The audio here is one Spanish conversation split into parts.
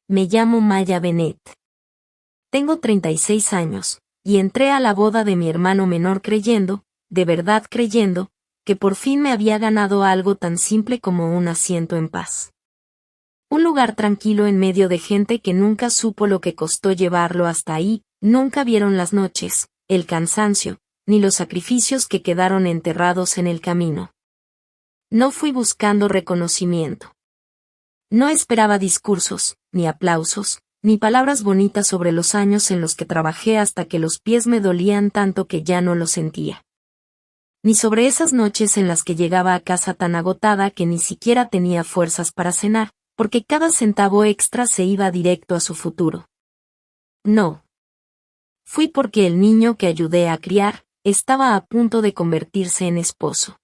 me llamo Maya Bennett. Tengo 36 años, y entré a la boda de mi hermano menor creyendo, de verdad creyendo, que por fin me había ganado algo tan simple como un asiento en paz. Un lugar tranquilo en medio de gente que nunca supo lo que costó llevarlo hasta ahí, nunca vieron las noches, el cansancio, ni los sacrificios que quedaron enterrados en el camino. No fui buscando reconocimiento. No esperaba discursos, ni aplausos, ni palabras bonitas sobre los años en los que trabajé hasta que los pies me dolían tanto que ya no lo sentía. Ni sobre esas noches en las que llegaba a casa tan agotada que ni siquiera tenía fuerzas para cenar, porque cada centavo extra se iba directo a su futuro. No. Fui porque el niño que ayudé a criar, estaba a punto de convertirse en esposo.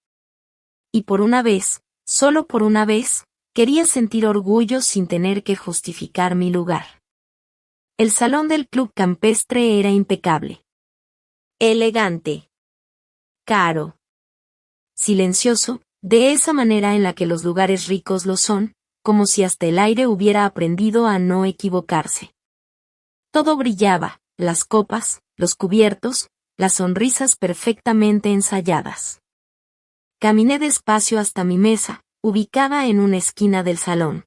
Y por una vez, solo por una vez, quería sentir orgullo sin tener que justificar mi lugar. El salón del club campestre era impecable. Elegante. Caro. Silencioso, de esa manera en la que los lugares ricos lo son, como si hasta el aire hubiera aprendido a no equivocarse. Todo brillaba, las copas, los cubiertos, las sonrisas perfectamente ensayadas. Caminé despacio hasta mi mesa, ubicada en una esquina del salón.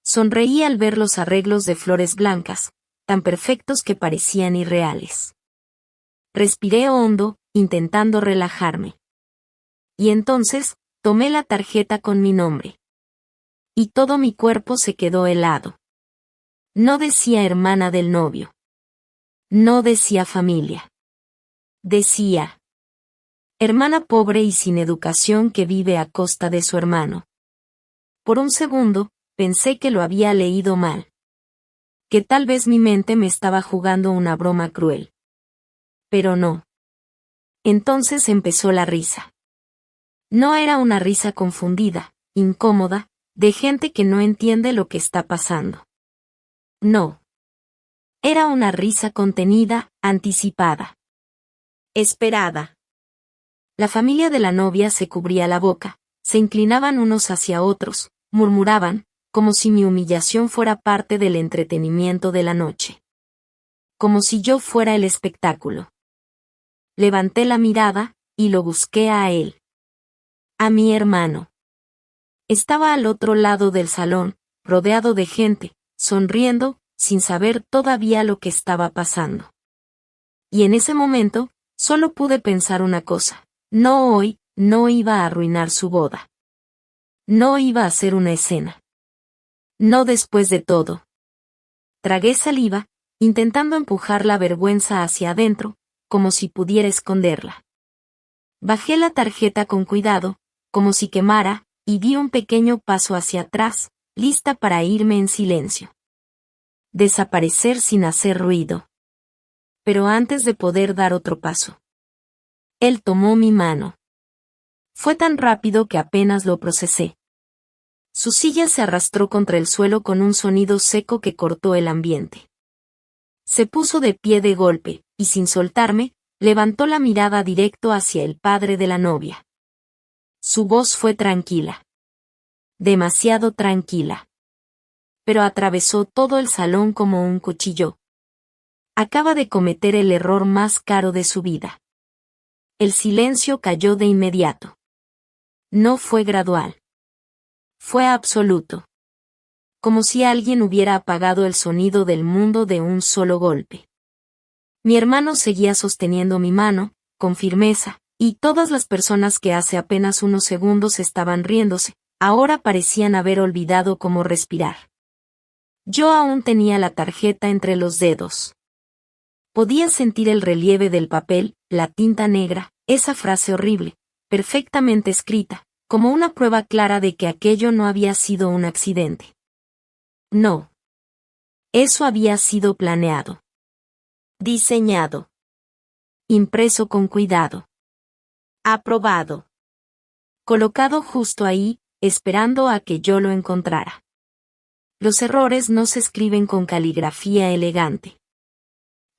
Sonreí al ver los arreglos de flores blancas, tan perfectos que parecían irreales. Respiré hondo, intentando relajarme. Y entonces, tomé la tarjeta con mi nombre. Y todo mi cuerpo se quedó helado. No decía hermana del novio. No decía familia. Decía hermana pobre y sin educación que vive a costa de su hermano. Por un segundo, pensé que lo había leído mal. Que tal vez mi mente me estaba jugando una broma cruel. Pero no. Entonces empezó la risa. No era una risa confundida, incómoda, de gente que no entiende lo que está pasando. No. Era una risa contenida, anticipada. Esperada. La familia de la novia se cubría la boca, se inclinaban unos hacia otros, murmuraban, como si mi humillación fuera parte del entretenimiento de la noche. Como si yo fuera el espectáculo. Levanté la mirada, y lo busqué a él. A mi hermano. Estaba al otro lado del salón, rodeado de gente, sonriendo, sin saber todavía lo que estaba pasando. Y en ese momento, solo pude pensar una cosa. No hoy, no iba a arruinar su boda. No iba a hacer una escena. No después de todo. Tragué saliva, intentando empujar la vergüenza hacia adentro, como si pudiera esconderla. Bajé la tarjeta con cuidado, como si quemara, y di un pequeño paso hacia atrás, lista para irme en silencio. Desaparecer sin hacer ruido. Pero antes de poder dar otro paso. Él tomó mi mano. Fue tan rápido que apenas lo procesé. Su silla se arrastró contra el suelo con un sonido seco que cortó el ambiente. Se puso de pie de golpe, y sin soltarme, levantó la mirada directo hacia el padre de la novia. Su voz fue tranquila. Demasiado tranquila. Pero atravesó todo el salón como un cuchillo. Acaba de cometer el error más caro de su vida. El silencio cayó de inmediato. No fue gradual. Fue absoluto. Como si alguien hubiera apagado el sonido del mundo de un solo golpe. Mi hermano seguía sosteniendo mi mano, con firmeza, y todas las personas que hace apenas unos segundos estaban riéndose, ahora parecían haber olvidado cómo respirar. Yo aún tenía la tarjeta entre los dedos. Podía sentir el relieve del papel, la tinta negra, esa frase horrible, perfectamente escrita, como una prueba clara de que aquello no había sido un accidente. No. Eso había sido planeado. Diseñado. Impreso con cuidado. Aprobado. Colocado justo ahí, esperando a que yo lo encontrara. Los errores no se escriben con caligrafía elegante.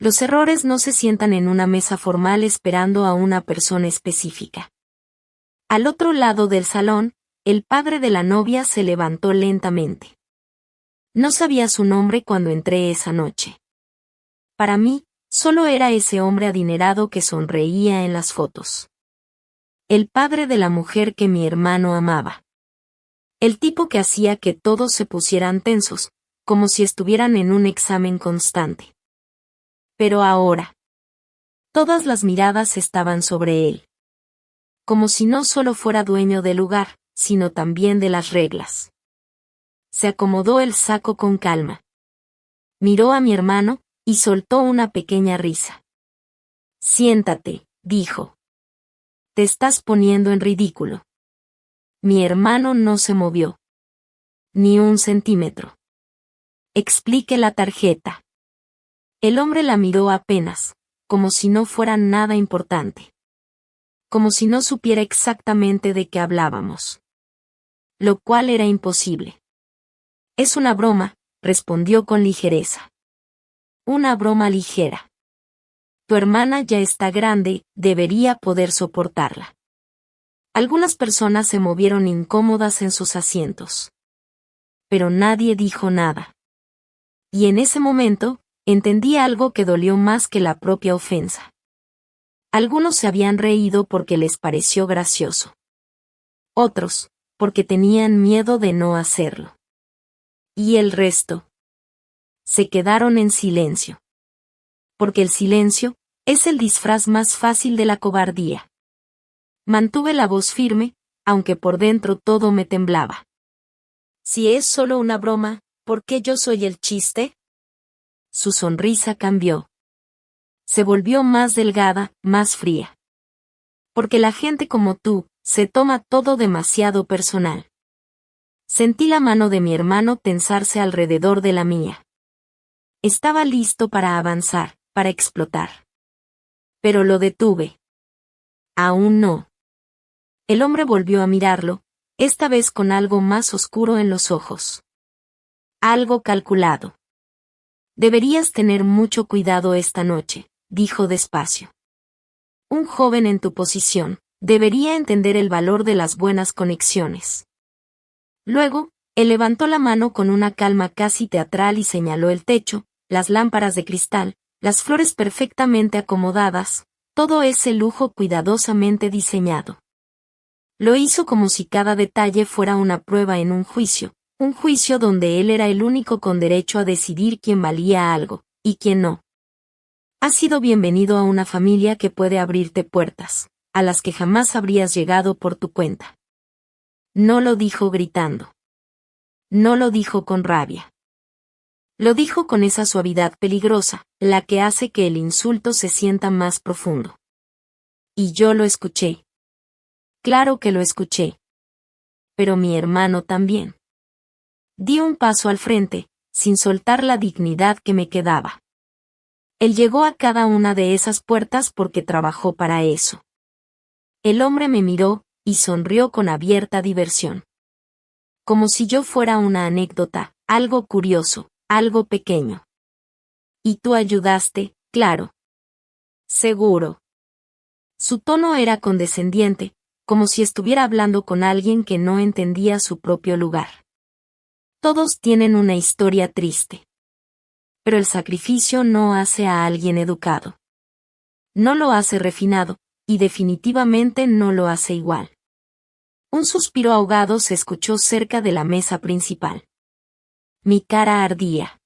Los errores no se sientan en una mesa formal esperando a una persona específica. Al otro lado del salón, el padre de la novia se levantó lentamente. No sabía su nombre cuando entré esa noche. Para mí, solo era ese hombre adinerado que sonreía en las fotos. El padre de la mujer que mi hermano amaba. El tipo que hacía que todos se pusieran tensos, como si estuvieran en un examen constante. Pero ahora, todas las miradas estaban sobre él. Como si no solo fuera dueño del lugar, sino también de las reglas. Se acomodó el saco con calma. Miró a mi hermano, y soltó una pequeña risa. Siéntate, dijo. Te estás poniendo en ridículo. Mi hermano no se movió. Ni un centímetro. Explique la tarjeta. El hombre la miró apenas, como si no fuera nada importante. Como si no supiera exactamente de qué hablábamos. Lo cual era imposible. Es una broma, respondió con ligereza. Una broma ligera. Tu hermana ya está grande, debería poder soportarla. Algunas personas se movieron incómodas en sus asientos. Pero nadie dijo nada. Y en ese momento, entendí algo que dolió más que la propia ofensa. Algunos se habían reído porque les pareció gracioso. Otros, porque tenían miedo de no hacerlo. Y el resto. Se quedaron en silencio. Porque el silencio es el disfraz más fácil de la cobardía. Mantuve la voz firme, aunque por dentro todo me temblaba. Si es solo una broma, ¿por qué yo soy el chiste? Su sonrisa cambió. Se volvió más delgada, más fría. Porque la gente como tú, se toma todo demasiado personal. Sentí la mano de mi hermano tensarse alrededor de la mía. Estaba listo para avanzar, para explotar. Pero lo detuve. Aún no. El hombre volvió a mirarlo, esta vez con algo más oscuro en los ojos. Algo calculado. Deberías tener mucho cuidado esta noche, dijo despacio. Un joven en tu posición, debería entender el valor de las buenas conexiones. Luego, él levantó la mano con una calma casi teatral y señaló el techo, las lámparas de cristal, las flores perfectamente acomodadas, todo ese lujo cuidadosamente diseñado. Lo hizo como si cada detalle fuera una prueba en un juicio donde él era el único con derecho a decidir quién valía algo, y quién no. Has sido bienvenido a una familia que puede abrirte puertas, a las que jamás habrías llegado por tu cuenta. No lo dijo gritando. No lo dijo con rabia. Lo dijo con esa suavidad peligrosa, la que hace que el insulto se sienta más profundo. Y yo lo escuché. Claro que lo escuché. Pero mi hermano también. Di un paso al frente, sin soltar la dignidad que me quedaba. Él llegó a cada una de esas puertas porque trabajó para eso. El hombre me miró, y sonrió con abierta diversión. Como si yo fuera una anécdota, algo curioso, algo pequeño. Y tú ayudaste, claro. Seguro. Su tono era condescendiente, como si estuviera hablando con alguien que no entendía su propio lugar. Todos tienen una historia triste. Pero el sacrificio no hace a alguien educado. No lo hace refinado, y definitivamente no lo hace igual. Un suspiro ahogado se escuchó cerca de la mesa principal. Mi cara ardía.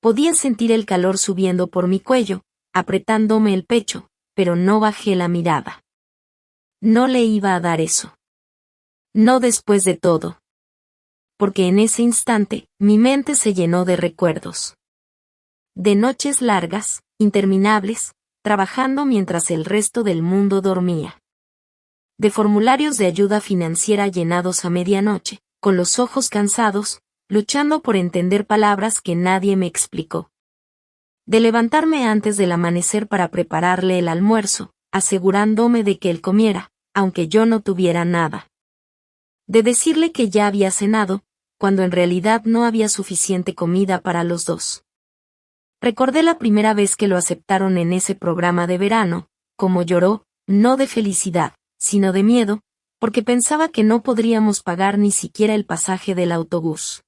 Podía sentir el calor subiendo por mi cuello, apretándome el pecho, pero no bajé la mirada. No le iba a dar eso. No después de todo. Porque en ese instante, mi mente se llenó de recuerdos. De noches largas, interminables, trabajando mientras el resto del mundo dormía. De formularios de ayuda financiera llenados a medianoche, con los ojos cansados, luchando por entender palabras que nadie me explicó. De levantarme antes del amanecer para prepararle el almuerzo, asegurándome de que él comiera, aunque yo no tuviera nada. De decirle que ya había cenado, cuando en realidad no había suficiente comida para los dos. Recordé la primera vez que lo aceptaron en ese programa de verano, como lloró, no de felicidad, sino de miedo, porque pensaba que no podríamos pagar ni siquiera el pasaje del autobús.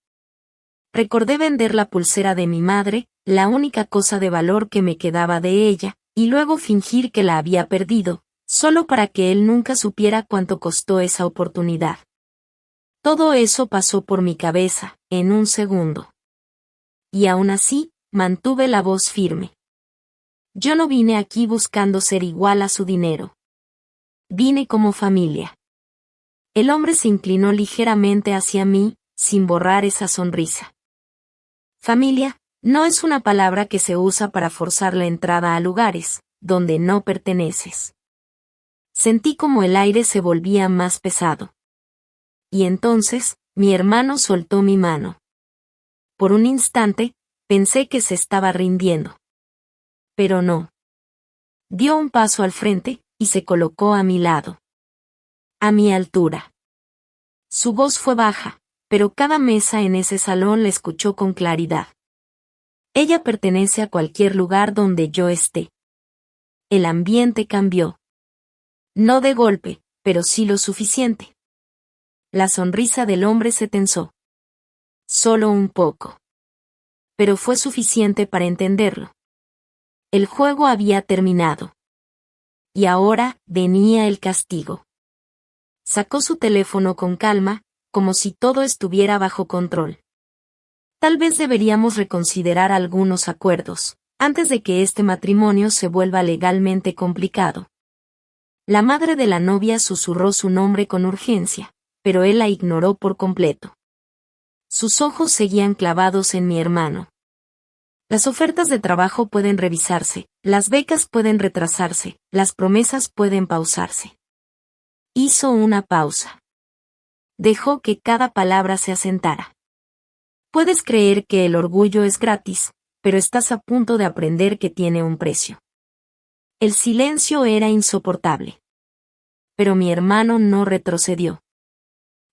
Recordé vender la pulsera de mi madre, la única cosa de valor que me quedaba de ella, y luego fingir que la había perdido, solo para que él nunca supiera cuánto costó esa oportunidad. Todo eso pasó por mi cabeza, en un segundo. Y aún así, mantuve la voz firme. Yo no vine aquí buscando ser igual a su dinero. Vine como familia. El hombre se inclinó ligeramente hacia mí, sin borrar esa sonrisa. Familia, no es una palabra que se usa para forzar la entrada a lugares, donde no perteneces. Sentí como el aire se volvía más pesado. Y entonces, mi hermano soltó mi mano. Por un instante, pensé que se estaba rindiendo. Pero no. Dio un paso al frente, y se colocó a mi lado. A mi altura. Su voz fue baja, pero cada mesa en ese salón la escuchó con claridad. Ella pertenece a cualquier lugar donde yo esté. El ambiente cambió. No de golpe, pero sí lo suficiente. La sonrisa del hombre se tensó. Solo un poco. Pero fue suficiente para entenderlo. El juego había terminado. Y ahora venía el castigo. Sacó su teléfono con calma, como si todo estuviera bajo control. Tal vez deberíamos reconsiderar algunos acuerdos, antes de que este matrimonio se vuelva legalmente complicado. La madre de la novia susurró su nombre con urgencia, pero él la ignoró por completo. Sus ojos seguían clavados en mi hermano. Las ofertas de trabajo pueden revisarse, las becas pueden retrasarse, las promesas pueden pausarse. Hizo una pausa. Dejó que cada palabra se asentara. Puedes creer que el orgullo es gratis, pero estás a punto de aprender que tiene un precio. El silencio era insoportable. Pero mi hermano no retrocedió.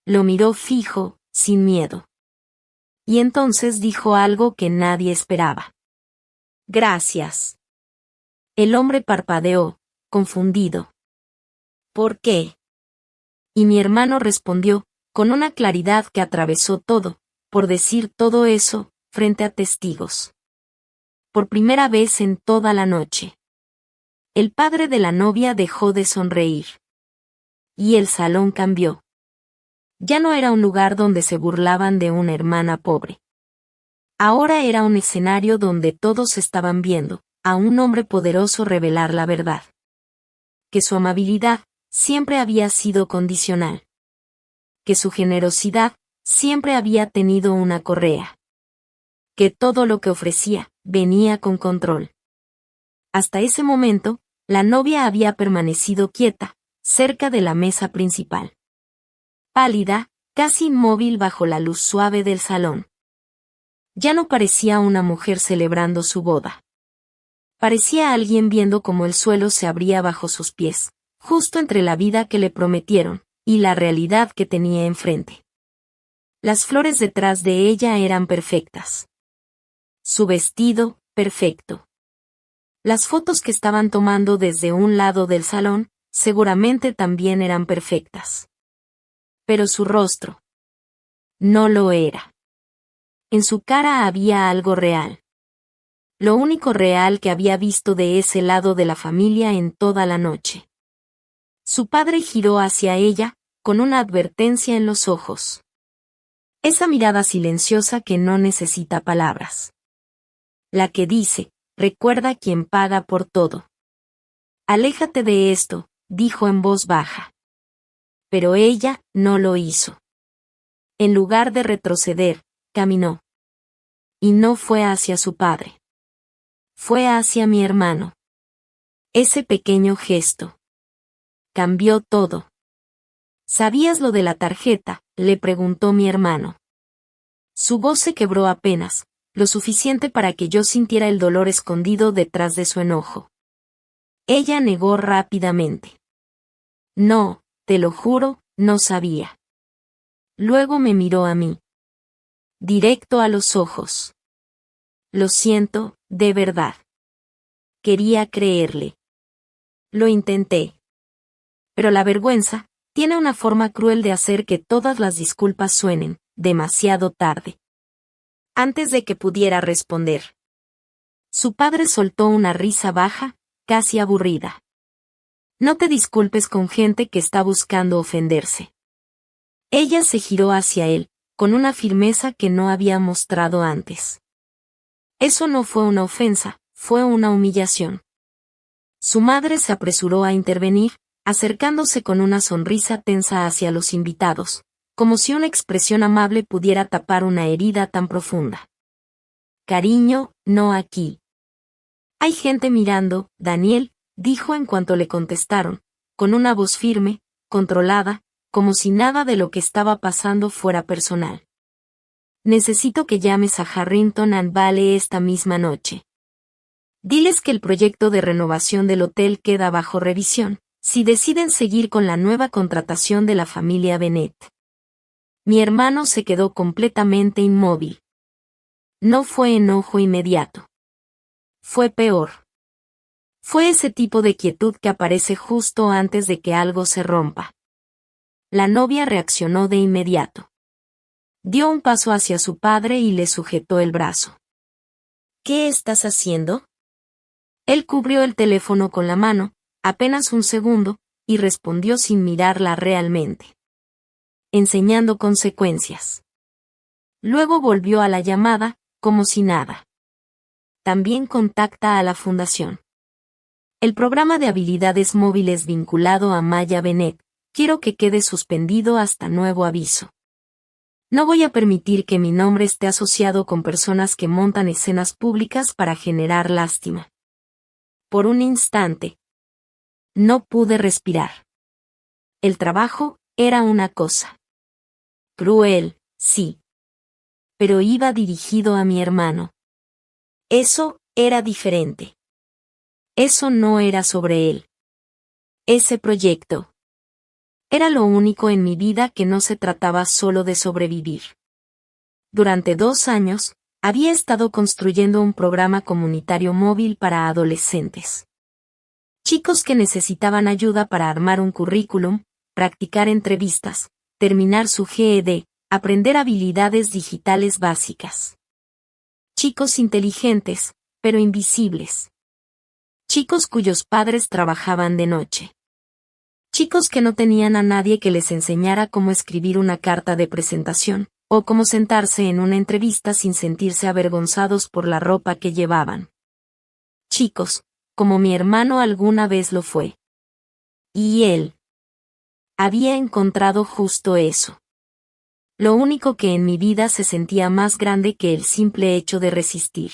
Lo miró fijo, sin miedo. Y entonces dijo algo que nadie esperaba. Gracias. El hombre parpadeó, confundido. ¿Por qué? Y mi hermano respondió, con una claridad que atravesó todo, por decir todo eso, frente a testigos. Por primera vez en toda la noche. El padre de la novia dejó de sonreír. Y el salón cambió. Ya no era un lugar donde se burlaban de una hermana pobre. Ahora era un escenario donde todos estaban viendo a un hombre poderoso revelar la verdad. Que su amabilidad siempre había sido condicional. Que su generosidad siempre había tenido una correa. Que todo lo que ofrecía venía con control. Hasta ese momento, la novia había permanecido quieta, cerca de la mesa principal. Pálida, casi inmóvil bajo la luz suave del salón. Ya no parecía una mujer celebrando su boda. Parecía alguien viendo cómo el suelo se abría bajo sus pies, justo entre la vida que le prometieron, y la realidad que tenía enfrente. Las flores detrás de ella eran perfectas. Su vestido, perfecto. Las fotos que estaban tomando desde un lado del salón, seguramente también eran perfectas. Pero su rostro no lo era. En su cara había algo real. Lo único real que había visto de ese lado de la familia en toda la noche. Su padre giró hacia ella, con una advertencia en los ojos. Esa mirada silenciosa que no necesita palabras. La que dice, recuerda quién paga por todo. Aléjate de esto, dijo en voz baja. Pero ella no lo hizo. En lugar de retroceder, caminó. Y no fue hacia su padre. Fue hacia mi hermano. Ese pequeño gesto cambió todo. ¿Sabías lo de la tarjeta?, le preguntó mi hermano. Su voz se quebró apenas, lo suficiente para que yo sintiera el dolor escondido detrás de su enojo. Ella negó rápidamente. No, te lo juro, no sabía. Luego me miró a mí. Directo a los ojos. Lo siento, de verdad. Quería creerle. Lo intenté. Pero la vergüenza tiene una forma cruel de hacer que todas las disculpas suenen demasiado tarde. antes de que pudiera responder. Su padre soltó una risa baja, casi aburrida. No te disculpes con gente que está buscando ofenderse. Ella se giró hacia él, con una firmeza que no había mostrado antes. Eso no fue una ofensa, fue una humillación. Su madre se apresuró a intervenir, acercándose con una sonrisa tensa hacia los invitados, como si una expresión amable pudiera tapar una herida tan profunda. Cariño, no aquí. Hay gente mirando, Daniel, dijo en cuanto le contestaron, con una voz firme, controlada, como si nada de lo que estaba pasando fuera personal. Necesito que llames a Harrington and Vale esta misma noche. Diles que el proyecto de renovación del hotel queda bajo revisión, si deciden seguir con la nueva contratación de la familia Bennett. Mi hermano se quedó completamente inmóvil. No fue enojo inmediato. Fue peor. Fue ese tipo de quietud que aparece justo antes de que algo se rompa. La novia reaccionó de inmediato. Dio un paso hacia su padre y le sujetó el brazo. ¿Qué estás haciendo? Él cubrió el teléfono con la mano, apenas un segundo, y respondió sin mirarla realmente. Enseñando consecuencias. Luego volvió a la llamada, como si nada. También contacta a la fundación. El programa de habilidades móviles vinculado a Maya Bennett, quiero que quede suspendido hasta nuevo aviso. No voy a permitir que mi nombre esté asociado con personas que montan escenas públicas para generar lástima. Por un instante. No pude respirar. El trabajo era una cosa. Cruel, sí. Pero iba dirigido a mi hermano. Eso era diferente. Eso no era sobre él. Ese proyecto. Era lo único en mi vida que no se trataba solo de sobrevivir. Durante 2 años, había estado construyendo un programa comunitario móvil para adolescentes. Chicos que necesitaban ayuda para armar un currículum, practicar entrevistas, terminar su GED, aprender habilidades digitales básicas. Chicos inteligentes, pero invisibles. Chicos cuyos padres trabajaban de noche. Chicos que no tenían a nadie que les enseñara cómo escribir una carta de presentación, o cómo sentarse en una entrevista sin sentirse avergonzados por la ropa que llevaban. Chicos, como mi hermano alguna vez lo fue. Y él había encontrado justo eso. Lo único que en mi vida se sentía más grande que el simple hecho de resistir.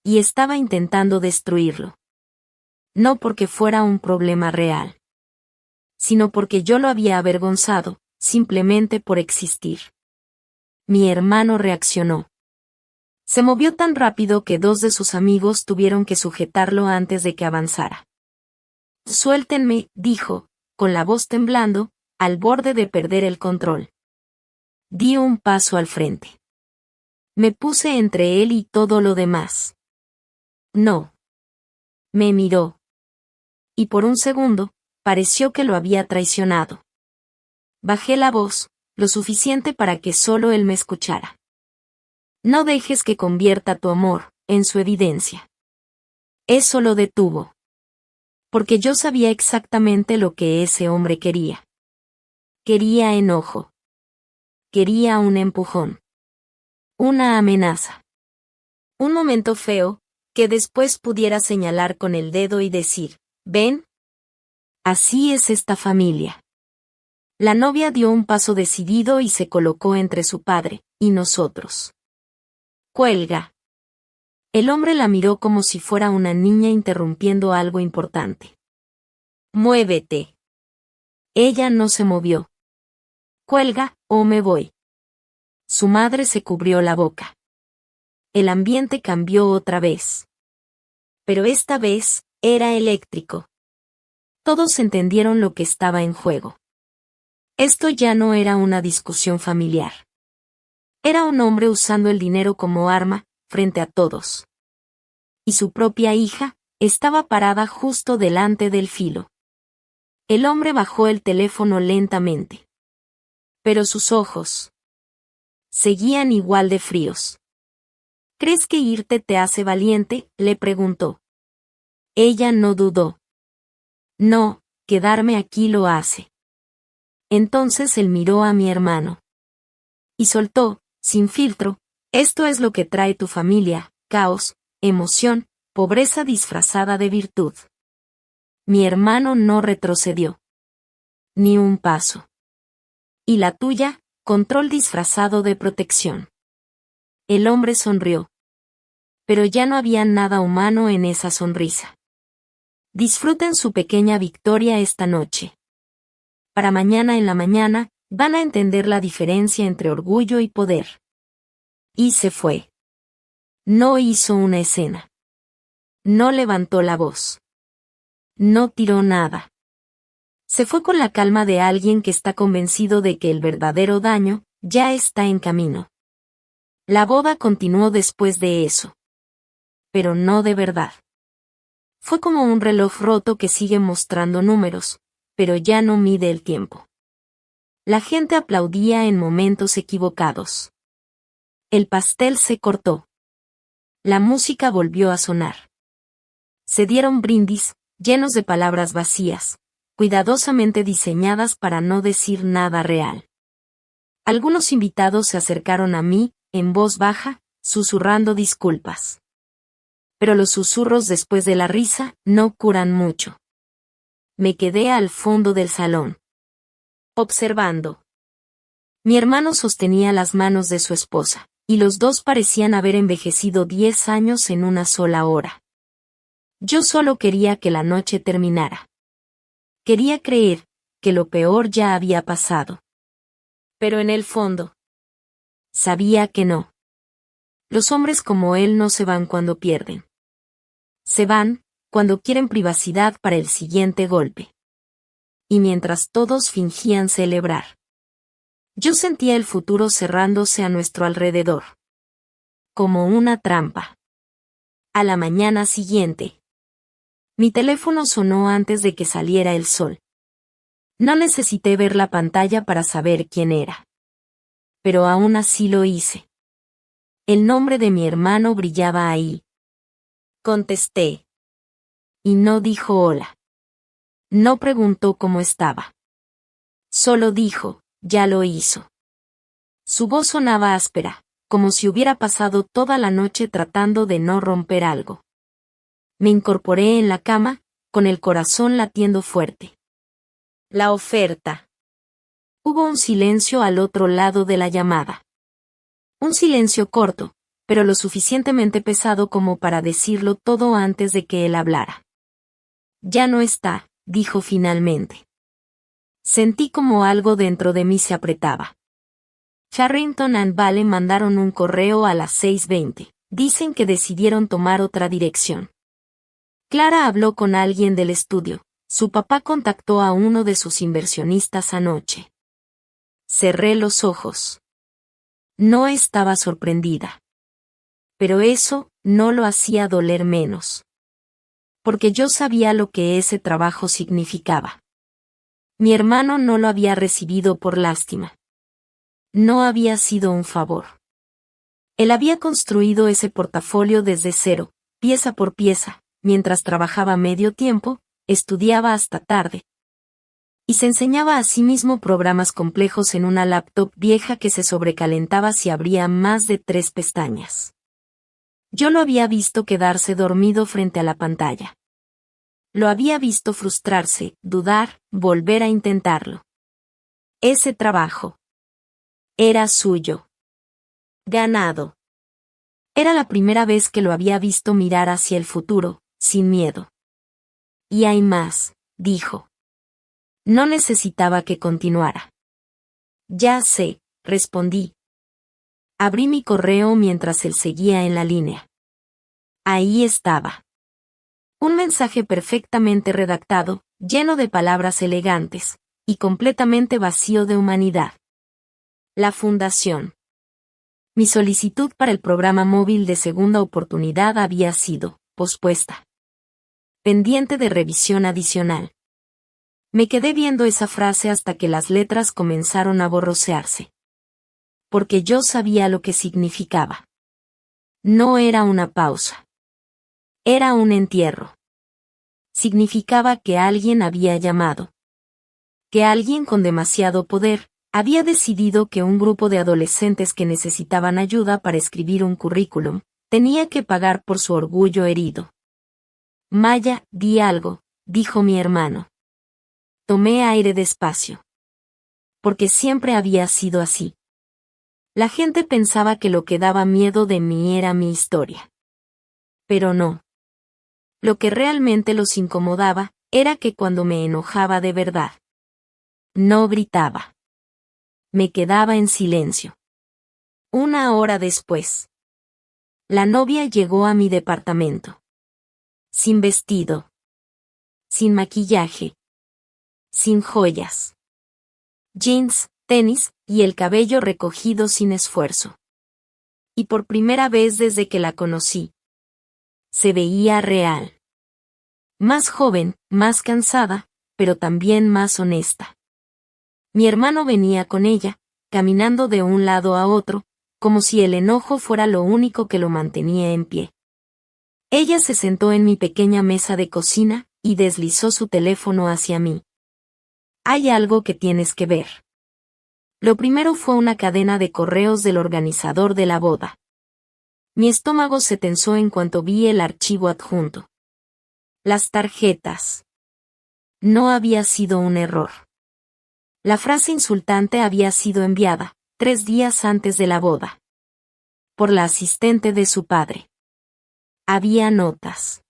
Y estaba intentando destruirlo. No porque fuera un problema real, sino porque yo lo había avergonzado, simplemente por existir. Mi hermano reaccionó. Se movió tan rápido que 2 de sus amigos tuvieron que sujetarlo antes de que avanzara. Suéltenme, dijo, con la voz temblando, al borde de perder el control. Di un paso al frente. Me puse entre él y todo lo demás. No. Me miró. Y por un segundo, pareció que lo había traicionado. Bajé la voz, lo suficiente para que solo él me escuchara. No dejes que convierta tu amor en su evidencia. Eso lo detuvo. Porque yo sabía exactamente lo que ese hombre quería. Quería enojo. Quería un empujón. Una amenaza. Un momento feo, que después pudiera señalar con el dedo y decir, ¿ven? Así es esta familia. La novia dio un paso decidido y se colocó entre su padre y nosotros. Cuelga. El hombre la miró como si fuera una niña interrumpiendo algo importante. Muévete. Ella no se movió. Cuelga, o me voy. Su madre se cubrió la boca. El ambiente cambió otra vez. Pero esta vez, era eléctrico. Todos entendieron lo que estaba en juego. Esto ya no era una discusión familiar. Era un hombre usando el dinero como arma, frente a todos. Y su propia hija, estaba parada justo delante del filo. El hombre bajó el teléfono lentamente. Pero sus ojos seguían igual de fríos. ¿Crees que irte te hace valiente?, le preguntó. Ella no dudó. No, quedarme aquí lo hace. Entonces él miró a mi hermano. Y soltó, sin filtro, esto es lo que trae tu familia: caos, emoción, pobreza disfrazada de virtud. Mi hermano no retrocedió. Ni un paso. ¿Y la tuya? Control disfrazado de protección. El hombre sonrió. Pero ya no había nada humano en esa sonrisa. Disfruten su pequeña victoria esta noche. Para mañana en la mañana, van a entender la diferencia entre orgullo y poder. Y se fue. No hizo una escena. No levantó la voz. No tiró nada. Se fue con la calma de alguien que está convencido de que el verdadero daño ya está en camino. La boda continuó después de eso. Pero no de verdad. Fue como un reloj roto que sigue mostrando números, pero ya no mide el tiempo. La gente aplaudía en momentos equivocados. El pastel se cortó. La música volvió a sonar. Se dieron brindis, llenos de palabras vacías, cuidadosamente diseñadas para no decir nada real. Algunos invitados se acercaron a mí, en voz baja, susurrando disculpas. Pero los susurros después de la risa no curan mucho. Me quedé al fondo del salón, observando. Mi hermano sostenía las manos de su esposa, y los dos parecían haber envejecido 10 años en una sola hora. Yo solo quería que la noche terminara. Quería creer que lo peor ya había pasado. Pero en el fondo, sabía que no. Los hombres como él no se van cuando pierden. Se van cuando quieren privacidad para el siguiente golpe. Y mientras todos fingían celebrar, yo sentía el futuro cerrándose a nuestro alrededor. Como una trampa. A la mañana siguiente, mi teléfono sonó antes de que saliera el sol. No necesité ver la pantalla para saber quién era. Pero aún así lo hice. El nombre de mi hermano brillaba ahí. Contesté. Y no dijo hola. No preguntó cómo estaba. Solo dijo, ya lo hizo. Su voz sonaba áspera, como si hubiera pasado toda la noche tratando de no romper algo. Me incorporé en la cama, con el corazón latiendo fuerte. La oferta. Hubo un silencio al otro lado de la llamada. Un silencio corto, pero lo suficientemente pesado como para decirlo todo antes de que él hablara. Ya no está, dijo finalmente. Sentí como algo dentro de mí se apretaba. Charrington and Vale mandaron un correo a las 6:20. Dicen que decidieron tomar otra dirección. Clara habló con alguien del estudio. Su papá contactó a uno de sus inversionistas anoche. Cerré los ojos. No estaba sorprendida. Pero eso no lo hacía doler menos. Porque yo sabía lo que ese trabajo significaba. Mi hermano no lo había recibido por lástima. No había sido un favor. Él había construido ese portafolio desde cero, pieza por pieza, mientras trabajaba medio tiempo, estudiaba hasta tarde. Y se enseñaba a sí mismo programas complejos en una laptop vieja que se sobrecalentaba si abría más de 3 pestañas. Yo lo había visto quedarse dormido frente a la pantalla. Lo había visto frustrarse, dudar, volver a intentarlo. Ese trabajo era suyo. Ganado. Era la primera vez que lo había visto mirar hacia el futuro, sin miedo. Y hay más, dijo. No necesitaba que continuara. Ya sé, respondí. Abrí mi correo mientras él seguía en la línea. Ahí estaba. Un mensaje perfectamente redactado, lleno de palabras elegantes, y completamente vacío de humanidad. La fundación. Mi solicitud para el programa móvil de segunda oportunidad había sido pospuesta. Pendiente de revisión adicional. Me quedé viendo esa frase hasta que las letras comenzaron a borrosearse. Porque yo sabía lo que significaba. No era una pausa. Era un entierro. Significaba que alguien había llamado. Que alguien con demasiado poder había decidido que un grupo de adolescentes que necesitaban ayuda para escribir un currículum tenía que pagar por su orgullo herido. Maya, di algo, dijo mi hermano. Tomé aire despacio. Porque siempre había sido así. La gente pensaba que lo que daba miedo de mí era mi historia. Pero no. Lo que realmente los incomodaba era que cuando me enojaba de verdad, no gritaba. Me quedaba en silencio. Una hora después, la novia llegó a mi departamento. Sin vestido. Sin maquillaje. Sin joyas. Jeans, tenis, y el cabello recogido sin esfuerzo. Y por primera vez desde que la conocí, se veía real. Más joven, más cansada, pero también más honesta. Mi hermano venía con ella, caminando de un lado a otro, como si el enojo fuera lo único que lo mantenía en pie. Ella se sentó en mi pequeña mesa de cocina, y deslizó su teléfono hacia mí. Hay algo que tienes que ver. Lo primero fue una cadena de correos del organizador de la boda. Mi estómago se tensó en cuanto vi el archivo adjunto. Las tarjetas. No había sido un error. La frase insultante había sido enviada, 3 días antes de la boda, por la asistente de su padre. Había notas.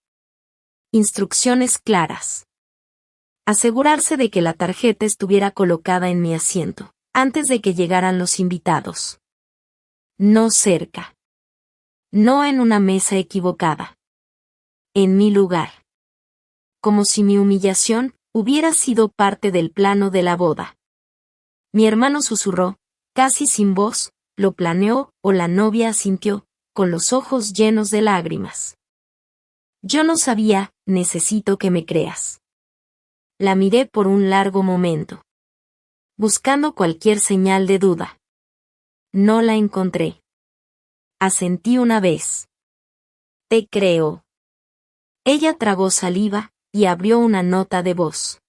Instrucciones claras. Asegurarse de que la tarjeta estuviera colocada en mi asiento, antes de que llegaran los invitados. No cerca. No en una mesa equivocada. En mi lugar. Como si mi humillación hubiera sido parte del plano de la boda. Mi hermano susurró, casi sin voz, lo planeó, o la novia asintió, con los ojos llenos de lágrimas. Yo no sabía, necesito que me creas. La miré por un largo momento. Buscando cualquier señal de duda. No la encontré. Asentí una vez. Te creo. Ella tragó saliva, y abrió una nota de voz.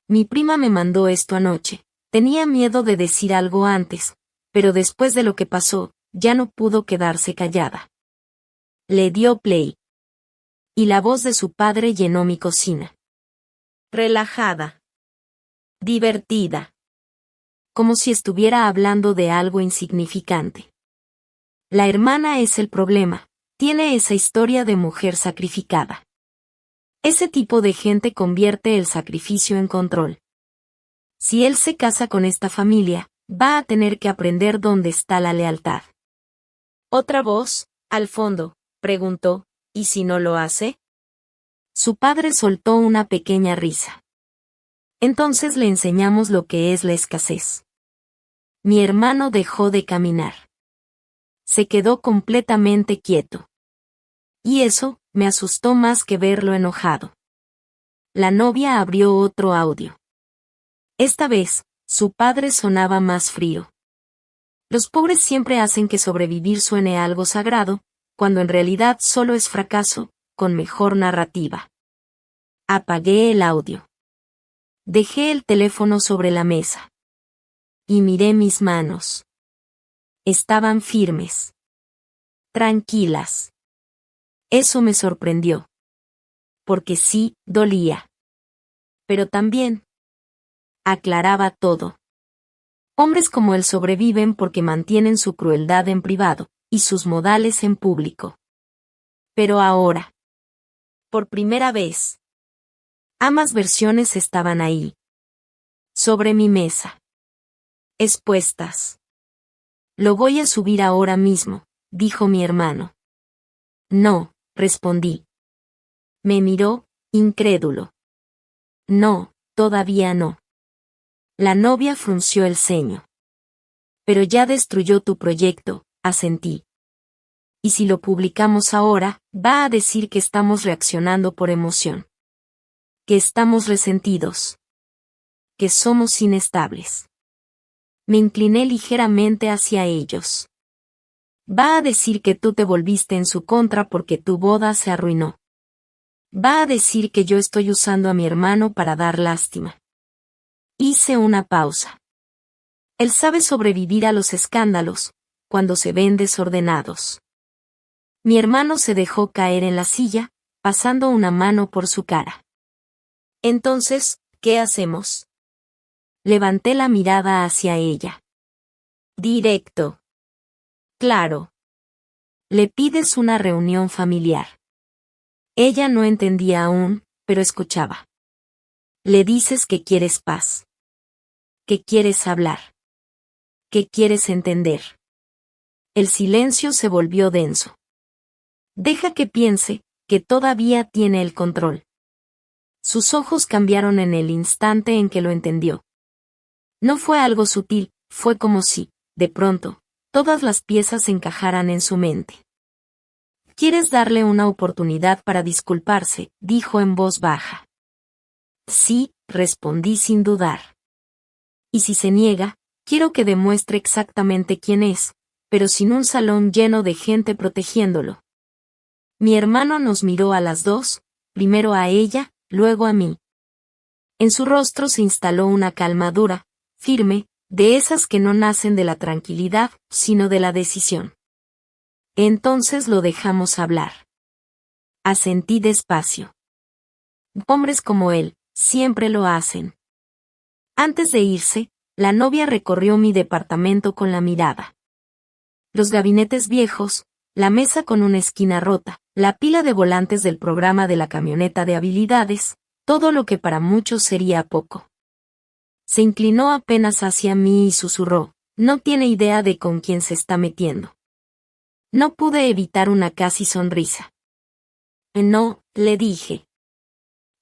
Mi prima me mandó esto anoche. Tenía miedo de decir algo antes, pero después de lo que pasó, ya no pudo quedarse callada. Le dio play. Y la voz de su padre llenó mi cocina. Relajada. Divertida. Como si estuviera hablando de algo insignificante. La hermana es el problema, tiene esa historia de mujer sacrificada. Ese tipo de gente convierte el sacrificio en control. Si él se casa con esta familia, va a tener que aprender dónde está la lealtad. Otra voz, al fondo, preguntó, ¿y si no lo hace? Su padre soltó una pequeña risa. Entonces le enseñamos lo que es la escasez. Mi hermano dejó de caminar. Se quedó completamente quieto. Y eso, me asustó más que verlo enojado. La novia abrió otro audio. Esta vez, su padre sonaba más frío. Los pobres siempre hacen que sobrevivir suene algo sagrado, cuando en realidad solo es fracaso, con mejor narrativa. Apagué el audio. Dejé el teléfono sobre la mesa. Y miré mis manos. Estaban firmes. Tranquilas. Eso me sorprendió. Porque sí, dolía. Pero también aclaraba todo. Hombres como él sobreviven porque mantienen su crueldad en privado, y sus modales en público. Pero ahora, por primera vez, ambas versiones estaban ahí. Sobre mi mesa. Expuestas. Lo voy a subir ahora mismo, dijo mi hermano. No, respondí. Me miró, incrédulo. No, todavía no. La novia frunció el ceño. Pero ya destruyó tu proyecto, asentí. Y si lo publicamos ahora, va a decir que estamos reaccionando por emoción. Que estamos resentidos. Que somos inestables. Me incliné ligeramente hacia ellos. Va a decir que tú te volviste en su contra porque tu boda se arruinó. Va a decir que yo estoy usando a mi hermano para dar lástima. Hice una pausa. Él sabe sobrevivir a los escándalos, cuando se ven desordenados. Mi hermano se dejó caer en la silla, pasando una mano por su cara. Entonces, ¿qué hacemos? Levanté la mirada hacia ella. Directo. Claro. Le pides una reunión familiar. Ella no entendía aún, pero escuchaba. Le dices que quieres paz. Que quieres hablar. Que quieres entender. El silencio se volvió denso. Deja que piense, que todavía tiene el control. Sus ojos cambiaron en el instante en que lo entendió. No fue algo sutil, fue como si, de pronto, todas las piezas encajaran en su mente. ¿Quieres darle una oportunidad para disculparse?, dijo en voz baja. Sí, respondí sin dudar. Y si se niega, quiero que demuestre exactamente quién es, pero sin un salón lleno de gente protegiéndolo. Mi hermano nos miró a las dos, primero a ella, luego a mí. En su rostro se instaló una calma dura, firme, de esas que no nacen de la tranquilidad, sino de la decisión. Entonces lo dejamos hablar. Asentí despacio. Hombres como él, siempre lo hacen. Antes de irse, la novia recorrió mi departamento con la mirada. Los gabinetes viejos, la mesa con una esquina rota, la pila de volantes del programa de la camioneta de habilidades, todo lo que para muchos sería poco. Se inclinó apenas hacia mí y susurró, no tiene idea de con quién se está metiendo. No pude evitar una casi sonrisa. No, le dije.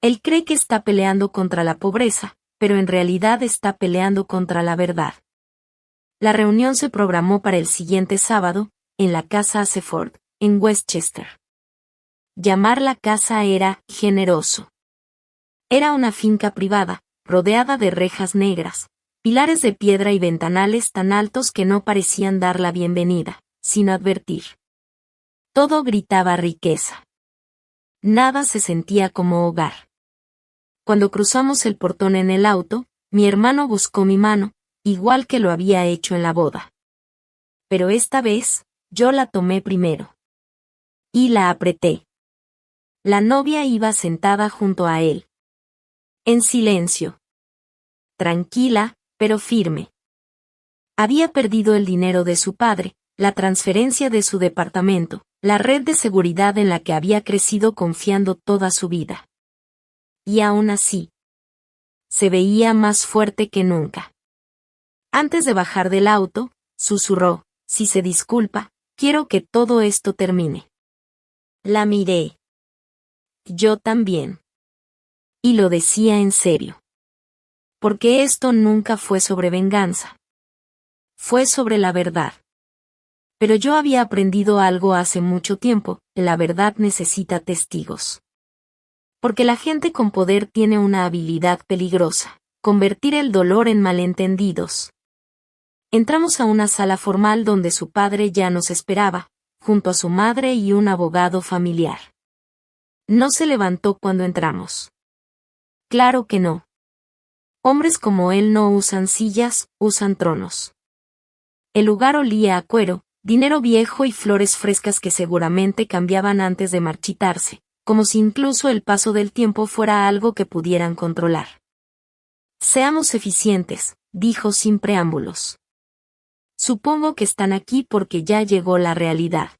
Él cree que está peleando contra la pobreza, pero en realidad está peleando contra la verdad. La reunión se programó para el siguiente sábado, en la casa Aseford, en Westchester. Llamar la casa era generoso. Era una finca privada, rodeada de rejas negras, pilares de piedra y ventanales tan altos que no parecían dar la bienvenida, sino advertir. Todo gritaba riqueza. Nada se sentía como hogar. Cuando cruzamos el portón en el auto, mi hermano buscó mi mano, igual que lo había hecho en la boda. Pero esta vez, yo la tomé primero. Y la apreté. La novia iba sentada junto a él. En silencio. Tranquila, pero firme. Había perdido el dinero de su padre, la transferencia de su departamento, la red de seguridad en la que había crecido confiando toda su vida. Y aún así, se veía más fuerte que nunca. Antes de bajar del auto, susurró, si se disculpa, quiero que todo esto termine. La miré. Yo también. Y lo decía en serio. Porque esto nunca fue sobre venganza. Fue sobre la verdad. Pero yo había aprendido algo hace mucho tiempo, la verdad necesita testigos. Porque la gente con poder tiene una habilidad peligrosa, convertir el dolor en malentendidos. Entramos a una sala formal donde su padre ya nos esperaba, junto a su madre y un abogado familiar. No se levantó cuando entramos. Claro que no. Hombres como él no usan sillas, usan tronos. El lugar olía a cuero, dinero viejo y flores frescas que seguramente cambiaban antes de marchitarse, como si incluso el paso del tiempo fuera algo que pudieran controlar. Seamos eficientes, dijo sin preámbulos. Supongo que están aquí porque ya llegó la realidad.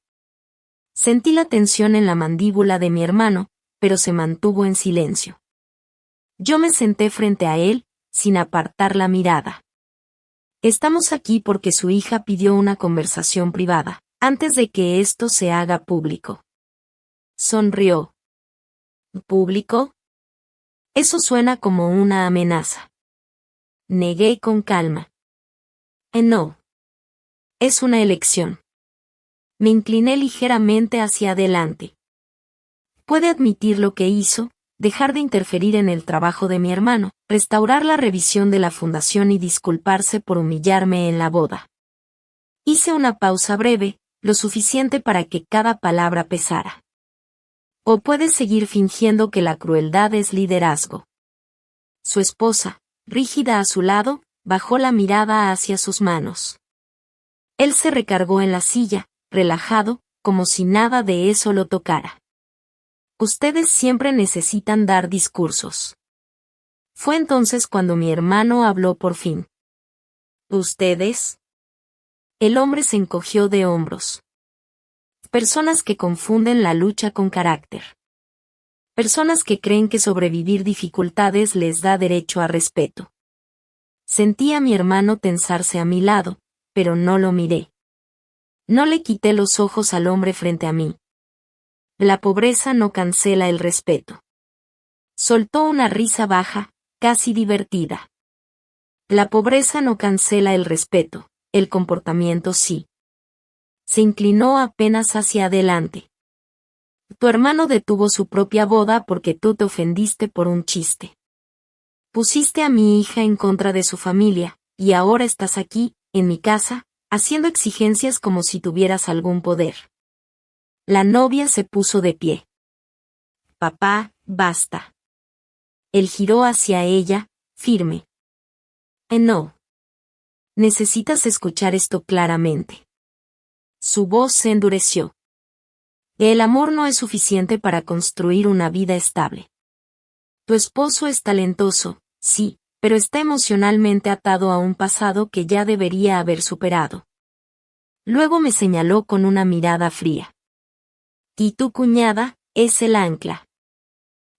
Sentí la tensión en la mandíbula de mi hermano, pero se mantuvo en silencio. Yo me senté frente a él, sin apartar la mirada. Estamos aquí porque su hija pidió una conversación privada, antes de que esto se haga público. Sonrió. ¿Público? Eso suena como una amenaza. Negué con calma. No. Es una elección. Me incliné ligeramente hacia adelante. Puede admitir lo que hizo, dejar de interferir en el trabajo de mi hermano, restaurar la revisión de la fundación y disculparse por humillarme en la boda. Hice una pausa breve, lo suficiente para que cada palabra pesara. O puedes seguir fingiendo que la crueldad es liderazgo. Su esposa, rígida a su lado, bajó la mirada hacia sus manos. Él se recargó en la silla, relajado, como si nada de eso lo tocara. Ustedes siempre necesitan dar discursos. Fue entonces cuando mi hermano habló por fin. ¿Ustedes? El hombre se encogió de hombros. Personas que confunden la lucha con carácter. Personas que creen que sobrevivir dificultades les da derecho a respeto. Sentí a mi hermano tensarse a mi lado, pero no lo miré. No le quité los ojos al hombre frente a mí. La pobreza no cancela el respeto. Soltó una risa baja, casi divertida. La pobreza no cancela el respeto, el comportamiento sí. Se inclinó apenas hacia adelante. Tu hermano detuvo su propia boda porque tú te ofendiste por un chiste. Pusiste a mi hija en contra de su familia, y ahora estás aquí, en mi casa, haciendo exigencias como si tuvieras algún poder. La novia se puso de pie. Papá, basta. Él giró hacia ella, firme. No. Necesitas escuchar esto claramente. Su voz se endureció. El amor no es suficiente para construir una vida estable. Tu esposo es talentoso, sí, pero está emocionalmente atado a un pasado que ya debería haber superado. Luego me señaló con una mirada fría. Y tu cuñada, es el ancla.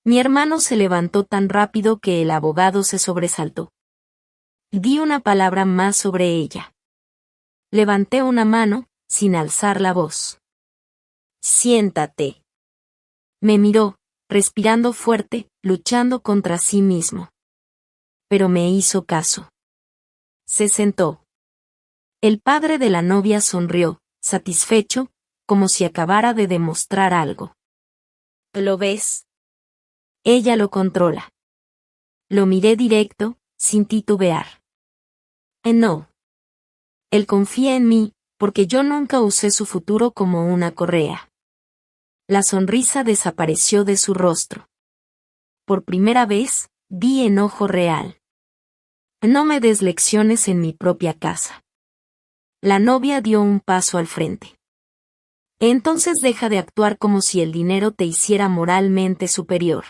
Mi hermano se levantó tan rápido que el abogado se sobresaltó. Di una palabra más sobre ella. Levanté una mano, sin alzar la voz. Siéntate. Me miró, respirando fuerte, luchando contra sí mismo. Pero me hizo caso. Se sentó. El padre de la novia sonrió, satisfecho, como si acabara de demostrar algo. ¿Lo ves? Ella lo controla. Lo miré directo, sin titubear. No. Él confía en mí, porque yo nunca usé su futuro como una correa. La sonrisa desapareció de su rostro. Por primera vez, vi enojo real. No me des lecciones en mi propia casa. La novia dio un paso al frente. Entonces deja de actuar como si el dinero te hiciera moralmente superior.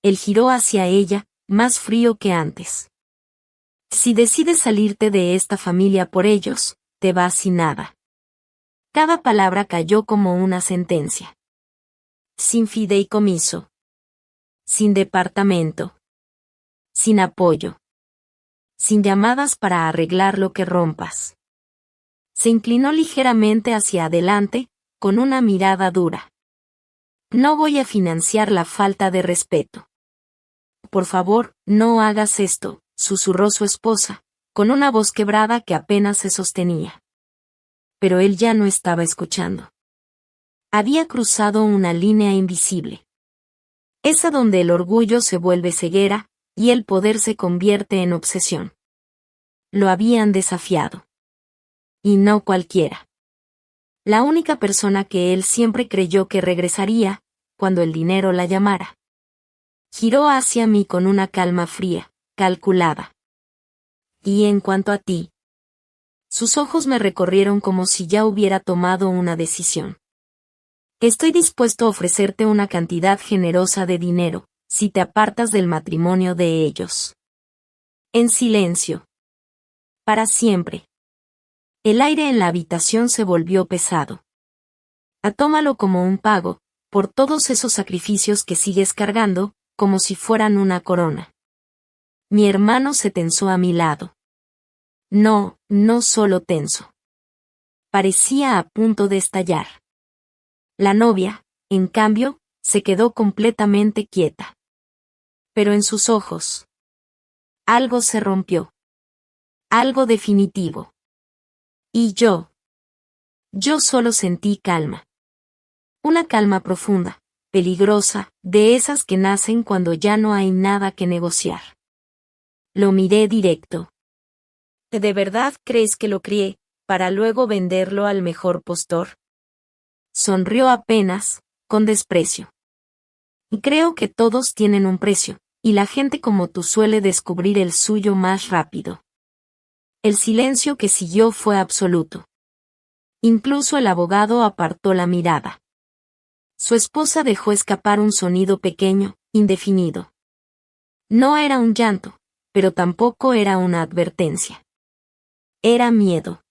Él giró hacia ella, más frío que antes. Si decides salirte de esta familia por ellos, te vas sin nada. Cada palabra cayó como una sentencia. Sin fideicomiso. Sin departamento. Sin apoyo. Sin llamadas para arreglar lo que rompas. Se inclinó ligeramente hacia adelante, con una mirada dura. No voy a financiar la falta de respeto. Por favor, no hagas esto, susurró su esposa, con una voz quebrada que apenas se sostenía. Pero él ya no estaba escuchando. Había cruzado una línea invisible. Esa donde el orgullo se vuelve ceguera, y el poder se convierte en obsesión. Lo habían desafiado. Y no cualquiera. La única persona que él siempre creyó que regresaría, cuando el dinero la llamara. Giró hacia mí con una calma fría, calculada. Y en cuanto a ti. Sus ojos me recorrieron como si ya hubiera tomado una decisión. Estoy dispuesto a ofrecerte una cantidad generosa de dinero, si te apartas del matrimonio de ellos. En silencio. Para siempre. El aire en la habitación se volvió pesado. Tómalo como un pago, por todos esos sacrificios que sigues cargando, como si fueran una corona. Mi hermano se tensó a mi lado. No, no solo tenso. Parecía a punto de estallar. La novia, en cambio, se quedó completamente quieta. Pero en sus ojos. Algo se rompió. Algo definitivo. Y yo. Yo solo sentí calma. Una calma profunda, peligrosa, de esas que nacen cuando ya no hay nada que negociar. Lo miré directo. ¿De verdad crees que lo crié, para luego venderlo al mejor postor? Sonrió apenas, con desprecio. Y creo que todos tienen un precio, y la gente como tú suele descubrir el suyo más rápido. El silencio que siguió fue absoluto. Incluso el abogado apartó la mirada. Su esposa dejó escapar un sonido pequeño, indefinido. No era un llanto, pero tampoco era una advertencia. Era miedo.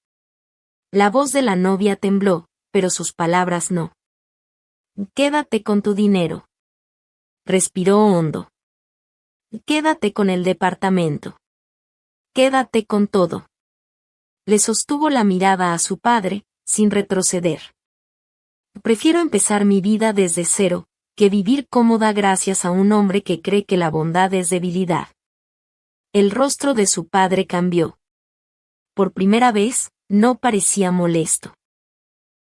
La voz de la novia tembló, pero sus palabras no. Quédate con tu dinero. Respiró hondo. Quédate con el departamento. Quédate con todo. Le sostuvo la mirada a su padre, sin retroceder. Prefiero empezar mi vida desde cero, que vivir cómoda gracias a un hombre que cree que la bondad es debilidad. El rostro de su padre cambió. Por primera vez, no parecía molesto.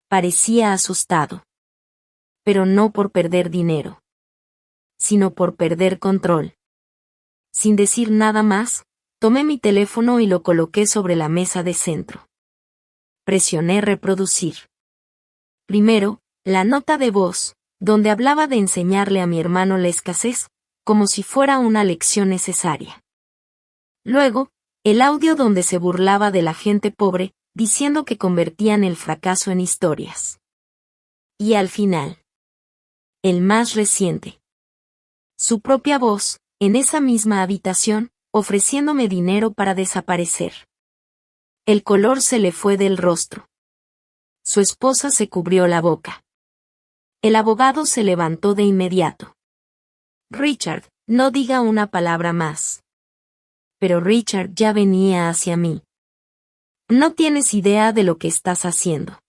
Parecía asustado. Pero no por perder dinero, sino por perder control. Sin decir nada más, tomé mi teléfono y lo coloqué sobre la mesa de centro. Presioné reproducir. Primero, la nota de voz, donde hablaba de enseñarle a mi hermano la escasez, como si fuera una lección necesaria. Luego, el audio donde se burlaba de la gente pobre, diciendo que convertían el fracaso en historias. Y al final, el más reciente. Su propia voz, en esa misma habitación, ofreciéndome dinero para desaparecer. El color se le fue del rostro. Su esposa se cubrió la boca. El abogado se levantó de inmediato. Richard, no diga una palabra más. Pero Richard ya venía hacia mí. No tienes idea de lo que estás haciendo.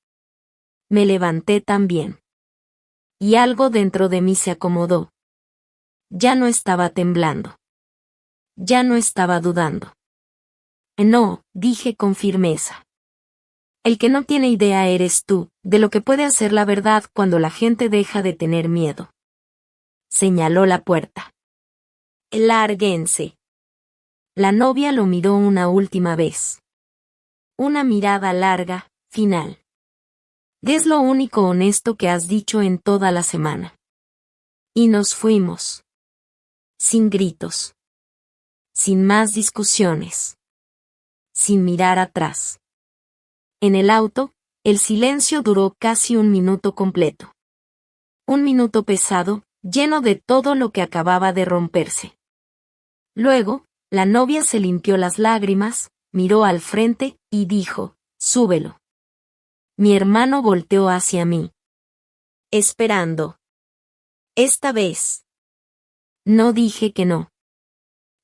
Me levanté también. Y algo dentro de mí se acomodó. Ya no estaba temblando. Ya no estaba dudando. No, dije con firmeza. El que no tiene idea eres tú, de lo que puede hacer la verdad cuando la gente deja de tener miedo. Señaló la puerta. Lárguense. La novia lo miró una última vez. Una mirada larga, final. Es lo único honesto que has dicho en toda la semana. Y nos fuimos. Sin gritos. Sin más discusiones. Sin mirar atrás. En el auto, el silencio duró casi un minuto completo. Un minuto pesado, lleno de todo lo que acababa de romperse. Luego, la novia se limpió las lágrimas, miró al frente, y dijo, súbelo. Mi hermano volteó hacia mí. Esperando. Esta vez. No dije que no.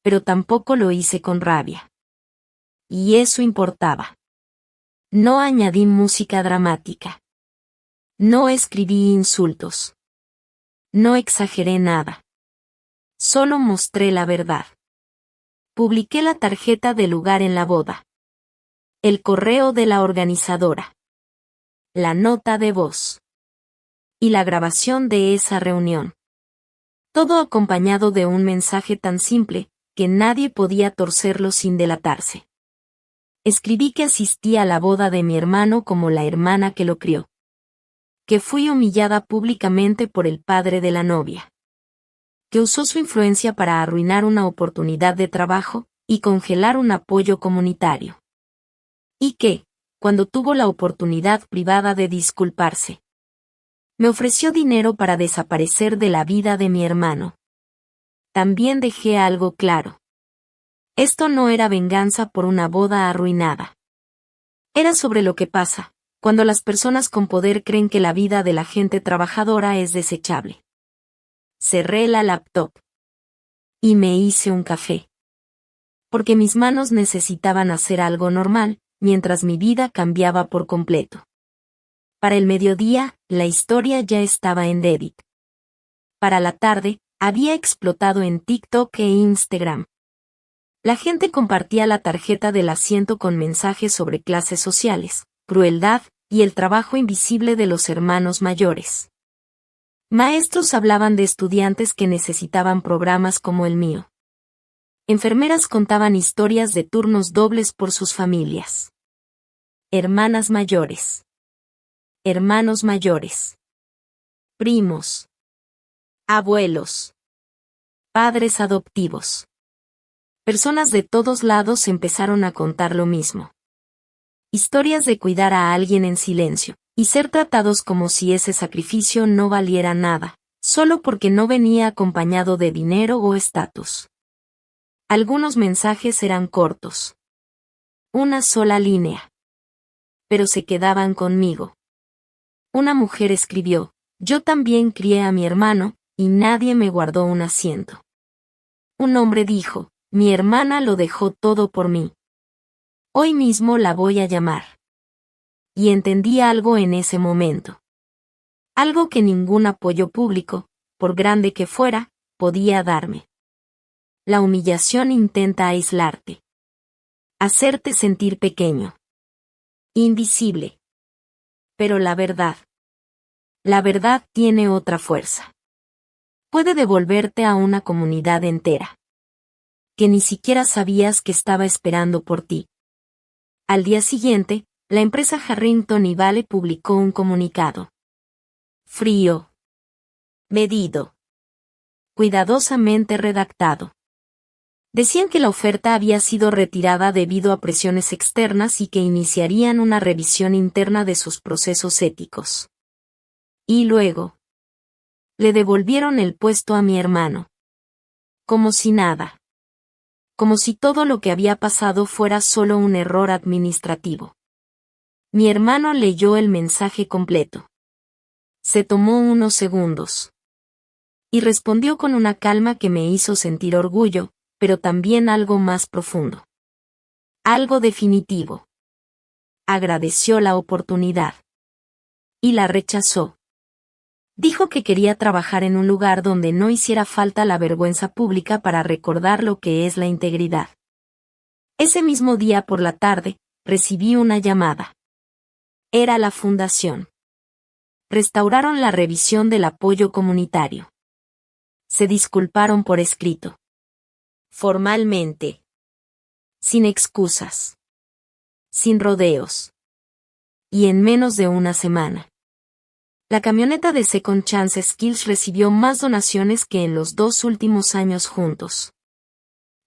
Pero tampoco lo hice con rabia. Y eso importaba. No añadí música dramática. No escribí insultos. No exageré nada. Solo mostré la verdad. Publiqué la tarjeta del lugar en la boda. El correo de la organizadora. La nota de voz. Y la grabación de esa reunión. Todo acompañado de un mensaje tan simple, que nadie podía torcerlo sin delatarse. Escribí que asistí a la boda de mi hermano como la hermana que lo crió. Que fui humillada públicamente por el padre de la novia. Que usó su influencia para arruinar una oportunidad de trabajo, y congelar un apoyo comunitario. Y que, cuando tuvo la oportunidad privada de disculparse, me ofreció dinero para desaparecer de la vida de mi hermano. También dejé algo claro. Esto no era venganza por una boda arruinada. Era sobre lo que pasa, cuando las personas con poder creen que la vida de la gente trabajadora es desechable. Cerré la laptop. Y me hice un café. Porque mis manos necesitaban hacer algo normal, mientras mi vida cambiaba por completo. Para el mediodía, la historia ya estaba en Reddit. Para la tarde, había explotado en TikTok e Instagram. La gente compartía la tarjeta del asiento con mensajes sobre clases sociales, crueldad, y el trabajo invisible de los hermanos mayores. Maestros hablaban de estudiantes que necesitaban programas como el mío. Enfermeras contaban historias de turnos dobles por sus familias. hermanas mayores, hermanos mayores, primos, abuelos, padres adoptivos. Personas de todos lados empezaron a contar lo mismo. Historias de cuidar a alguien en silencio, y ser tratados como si ese sacrificio no valiera nada, solo porque no venía acompañado de dinero o estatus. Algunos mensajes eran cortos. Una sola línea. Pero se quedaban conmigo. Una mujer escribió: yo también crié a mi hermano, y nadie me guardó un asiento. Un hombre dijo: mi hermana lo dejó todo por mí. Hoy mismo la voy a llamar. Y entendí algo en ese momento. Algo que ningún apoyo público, por grande que fuera, podía darme. La humillación intenta aislarte. Hacerte sentir pequeño. Invisible. Pero la verdad tiene otra fuerza. Puede devolverte a una comunidad entera. Que ni siquiera sabías que estaba esperando por ti. Al día siguiente, la empresa Harrington y Vale publicó un comunicado. Frío. Medido. Cuidadosamente redactado. Decían que la oferta había sido retirada debido a presiones externas y que iniciarían una revisión interna de sus procesos éticos. Y luego, le devolvieron el puesto a mi hermano. Como si nada. Como si todo lo que había pasado fuera solo un error administrativo. Mi hermano leyó el mensaje completo. Se tomó unos segundos. Y respondió con una calma que me hizo sentir orgullo, pero también algo más profundo. Algo definitivo. Agradeció la oportunidad. Y la rechazó. Dijo que quería trabajar en un lugar donde no hiciera falta la vergüenza pública para recordar lo que es la integridad. Ese mismo día por la tarde, recibí una llamada. Era la fundación. Restauraron la revisión del apoyo comunitario. Se disculparon por escrito. Formalmente. Sin excusas. Sin rodeos. Y en menos de una semana. La camioneta de Second Chance Skills recibió más donaciones que en los 2 últimos años juntos.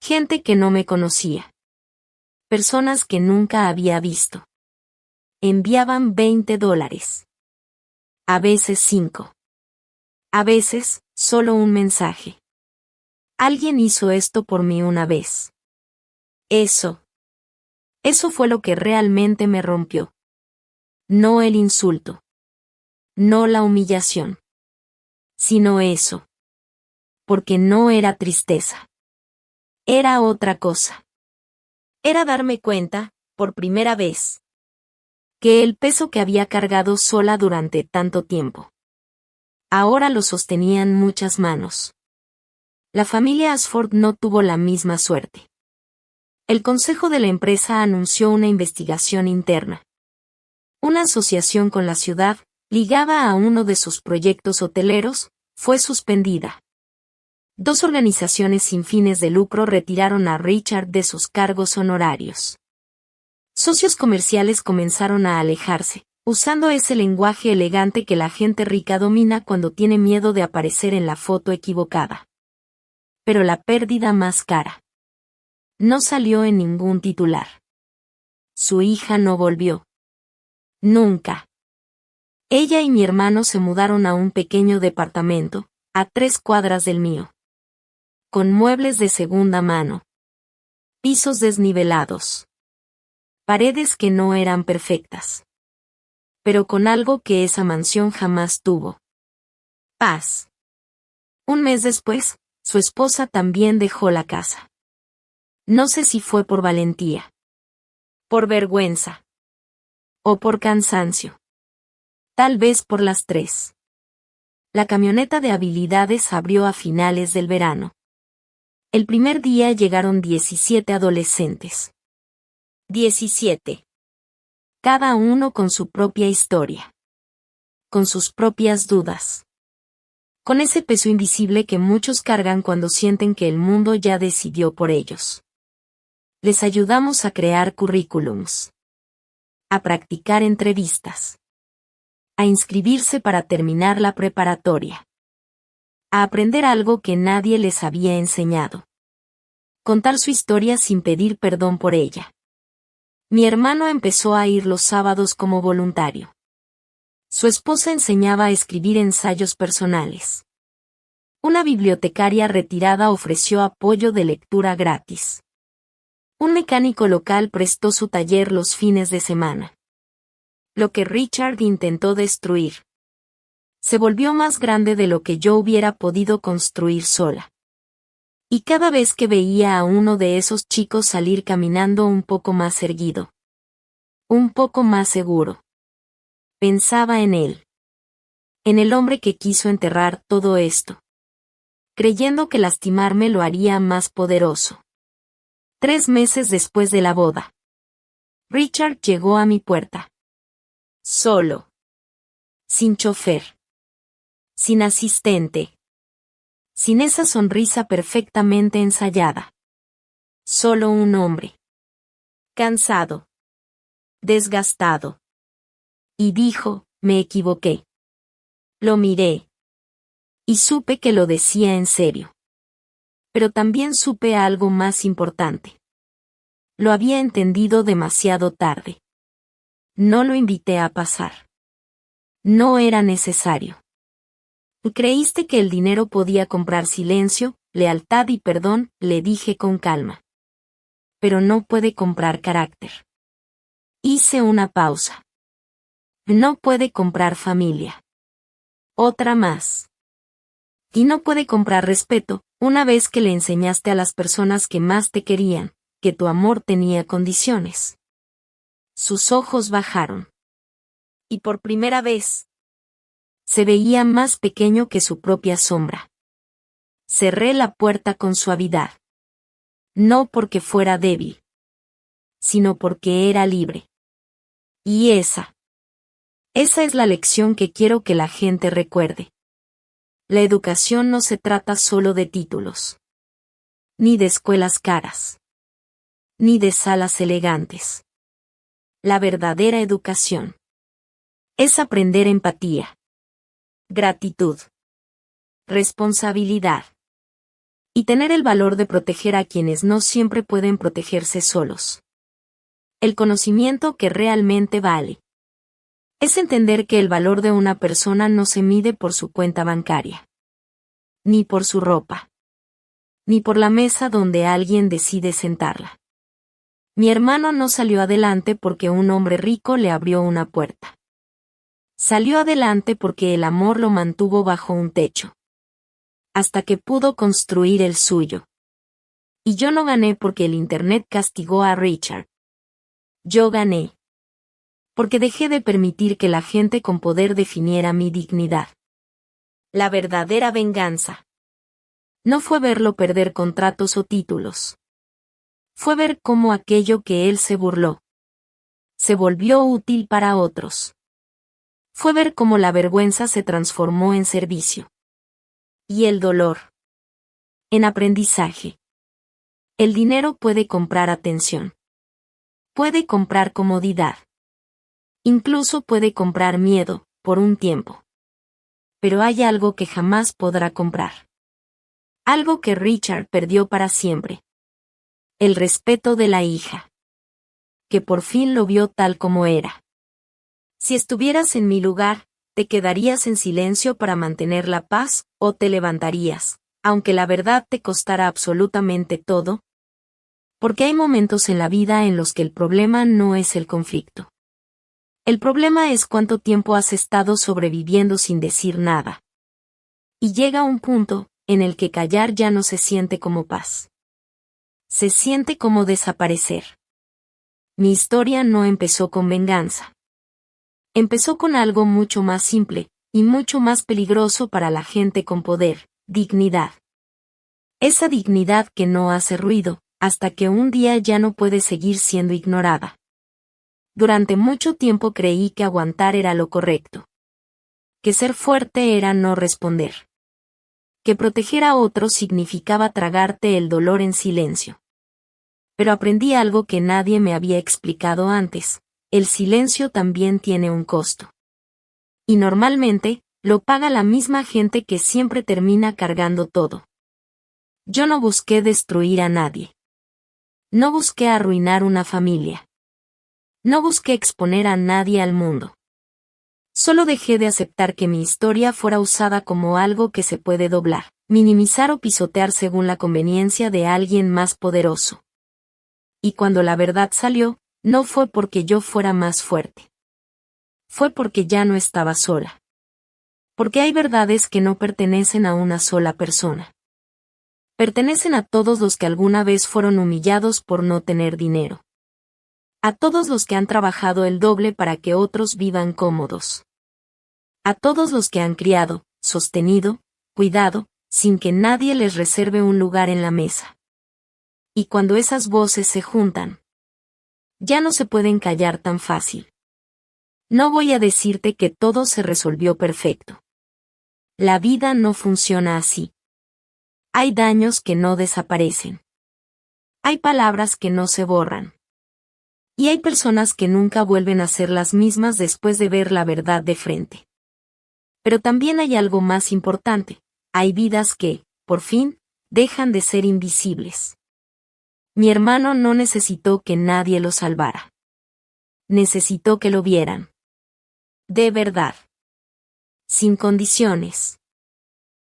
Gente que no me conocía. Personas que nunca había visto. Enviaban $20. A veces 5. A veces, solo un mensaje. Alguien hizo esto por mí una vez. Eso fue lo que realmente me rompió. No el insulto. No la humillación. Sino eso. Porque no era tristeza. Era otra cosa. Era darme cuenta, por primera vez, que el peso que había cargado sola durante tanto tiempo, ahora lo sostenían muchas manos. La familia Ashford no tuvo la misma suerte. El consejo de la empresa anunció una investigación interna. Una asociación con la ciudad, ligada a uno de sus proyectos hoteleros, fue suspendida. 2 organizaciones sin fines de lucro retiraron a Richard de sus cargos honorarios. Socios comerciales comenzaron a alejarse, usando ese lenguaje elegante que la gente rica domina cuando tiene miedo de aparecer en la foto equivocada. Pero la pérdida más cara no salió en ningún titular. Su hija no volvió. Nunca. Ella y mi hermano se mudaron a un pequeño departamento, a 3 cuadras del mío. Con muebles de segunda mano. Pisos desnivelados. Paredes que no eran perfectas. Pero con algo que esa mansión jamás tuvo. Paz. Un mes después, su esposa también dejó la casa. No sé si fue por valentía. Por vergüenza. O por cansancio. Tal vez por las 3. La camioneta de habilidades abrió a finales del verano. El primer día llegaron 17 adolescentes. 17. Cada uno con su propia historia. Con sus propias dudas. Con ese peso invisible que muchos cargan cuando sienten que el mundo ya decidió por ellos. Les ayudamos a crear currículums. A practicar entrevistas. A inscribirse para terminar la preparatoria. A aprender algo que nadie les había enseñado. Contar su historia sin pedir perdón por ella. Mi hermano empezó a ir los sábados como voluntario. Su esposa enseñaba a escribir ensayos personales. Una bibliotecaria retirada ofreció apoyo de lectura gratis. Un mecánico local prestó su taller los fines de semana. Lo que Richard intentó destruir se volvió más grande de lo que yo hubiera podido construir sola. Y cada vez que veía a uno de esos chicos salir caminando un poco más erguido, un poco más seguro, pensaba en él. En el hombre que quiso enterrar todo esto, creyendo que lastimarme lo haría más poderoso. 3 meses después de la boda, Richard llegó a mi puerta. Solo. Sin chofer. Sin asistente. Sin esa sonrisa perfectamente ensayada. Solo un hombre. Cansado. Desgastado. Y dijo, me equivoqué. Lo miré. Y supe que lo decía en serio. Pero también supe algo más importante. Lo había entendido demasiado tarde. No lo invité a pasar. No era necesario. Creíste que el dinero podía comprar silencio, lealtad y perdón, le dije con calma. Pero no puede comprar carácter. Hice una pausa. No puede comprar familia. Otra más. Y no puede comprar respeto, una vez que le enseñaste a las personas que más te querían, que tu amor tenía condiciones. Sus ojos bajaron. Y por primera vez, se veía más pequeño que su propia sombra. Cerré la puerta con suavidad. No porque fuera débil, sino porque era libre. Y esa es la lección que quiero que la gente recuerde. La educación no se trata solo de títulos, ni de escuelas caras, ni de salas elegantes. La verdadera educación es aprender empatía, gratitud, responsabilidad y tener el valor de proteger a quienes no siempre pueden protegerse solos. El conocimiento que realmente vale es entender que el valor de una persona no se mide por su cuenta bancaria, ni por su ropa, ni por la mesa donde alguien decide sentarla. Mi hermano no salió adelante porque un hombre rico le abrió una puerta. Salió adelante porque el amor lo mantuvo bajo un techo. Hasta que pudo construir el suyo. Y yo no gané porque el Internet castigó a Richard. Yo gané. Porque dejé de permitir que la gente con poder definiera mi dignidad. La verdadera venganza no fue verlo perder contratos o títulos. Fue ver cómo aquello que él se burló se volvió útil para otros. Fue ver cómo la vergüenza se transformó en servicio. Y el dolor en aprendizaje. El dinero puede comprar atención. Puede comprar comodidad. Incluso puede comprar miedo, por un tiempo. Pero hay algo que jamás podrá comprar. Algo que Richard perdió para siempre. El respeto de la hija. Que por fin lo vio tal como era. Si estuvieras en mi lugar, ¿te quedarías en silencio para mantener la paz, o te levantarías, aunque la verdad te costara absolutamente todo? Porque hay momentos en la vida en los que el problema no es el conflicto. El problema es cuánto tiempo has estado sobreviviendo sin decir nada. Y llega un punto en el que callar ya no se siente como paz. Se siente como desaparecer. Mi historia no empezó con venganza. Empezó con algo mucho más simple, y mucho más peligroso para la gente con poder, dignidad. Esa dignidad que no hace ruido, hasta que un día ya no puede seguir siendo ignorada. Durante mucho tiempo creí que aguantar era lo correcto. Que ser fuerte era no responder. Que proteger a otros significaba tragarte el dolor en silencio. Pero aprendí algo que nadie me había explicado antes. el silencio también tiene un costo. Y normalmente, lo paga la misma gente que siempre termina cargando todo. Yo no busqué destruir a nadie. No busqué arruinar una familia. No busqué exponer a nadie al mundo. Solo dejé de aceptar que mi historia fuera usada como algo que se puede doblar, minimizar o pisotear según la conveniencia de alguien más poderoso. Y cuando la verdad salió, no fue porque yo fuera más fuerte. Fue porque ya no estaba sola. Porque hay verdades que no pertenecen a una sola persona. Pertenecen a todos los que alguna vez fueron humillados por no tener dinero. A todos los que han trabajado el doble para que otros vivan cómodos. A todos los que han criado, sostenido, cuidado, sin que nadie les reserve un lugar en la mesa. Y cuando esas voces se juntan, ya no se pueden callar tan fácil. No voy a decirte que todo se resolvió perfecto. La vida no funciona así. Hay daños que no desaparecen. Hay palabras que no se borran. Y hay personas que nunca vuelven a ser las mismas después de ver la verdad de frente. Pero también hay algo más importante. Hay vidas que, por fin, dejan de ser invisibles. Mi hermano no necesitó que nadie lo salvara. Necesitó que lo vieran. De verdad. Sin condiciones.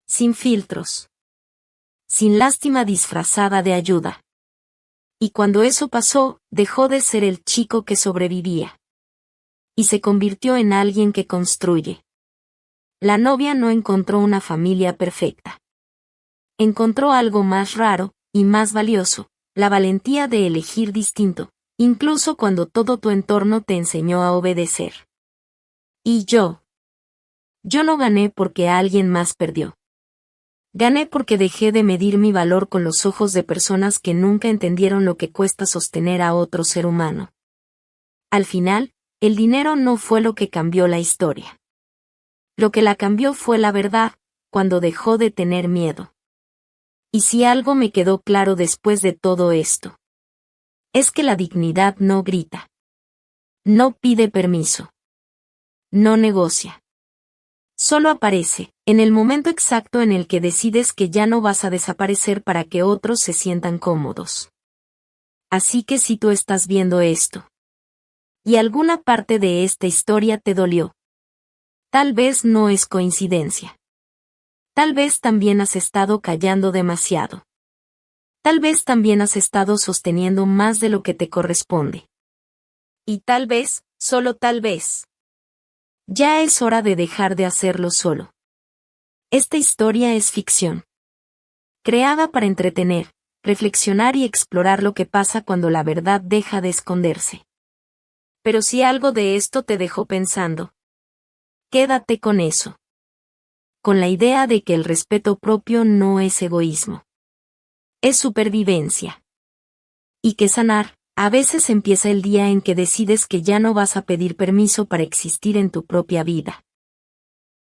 Sin filtros. Sin lástima disfrazada de ayuda. Y cuando eso pasó, dejó de ser el chico que sobrevivía. Y se convirtió en alguien que construye. La novia no encontró una familia perfecta. Encontró algo más raro, y más valioso, la valentía de elegir distinto, incluso cuando todo tu entorno te enseñó a obedecer. Y yo no gané porque alguien más perdió. Gané porque dejé de medir mi valor con los ojos de personas que nunca entendieron lo que cuesta sostener a otro ser humano. Al final, el dinero no fue lo que cambió la historia. Lo que la cambió fue la verdad, cuando dejó de tener miedo. Y si algo me quedó claro después de todo esto, es que la dignidad no grita. No pide permiso. No negocia. Solo aparece, en el momento exacto en el que decides que ya no vas a desaparecer para que otros se sientan cómodos. Así que si tú estás viendo esto, y alguna parte de esta historia te dolió, tal vez no es coincidencia. Tal vez también has estado callando demasiado. Tal vez también has estado sosteniendo más de lo que te corresponde. Y tal vez, solo tal vez, ya es hora de dejar de hacerlo solo. Esta historia es ficción. Creada para entretener, reflexionar y explorar lo que pasa cuando la verdad deja de esconderse. Pero si algo de esto te dejó pensando, quédate con eso. Con la idea de que el respeto propio no es egoísmo. Es supervivencia. Y que sanar, a veces empieza el día en que decides que ya no vas a pedir permiso para existir en tu propia vida.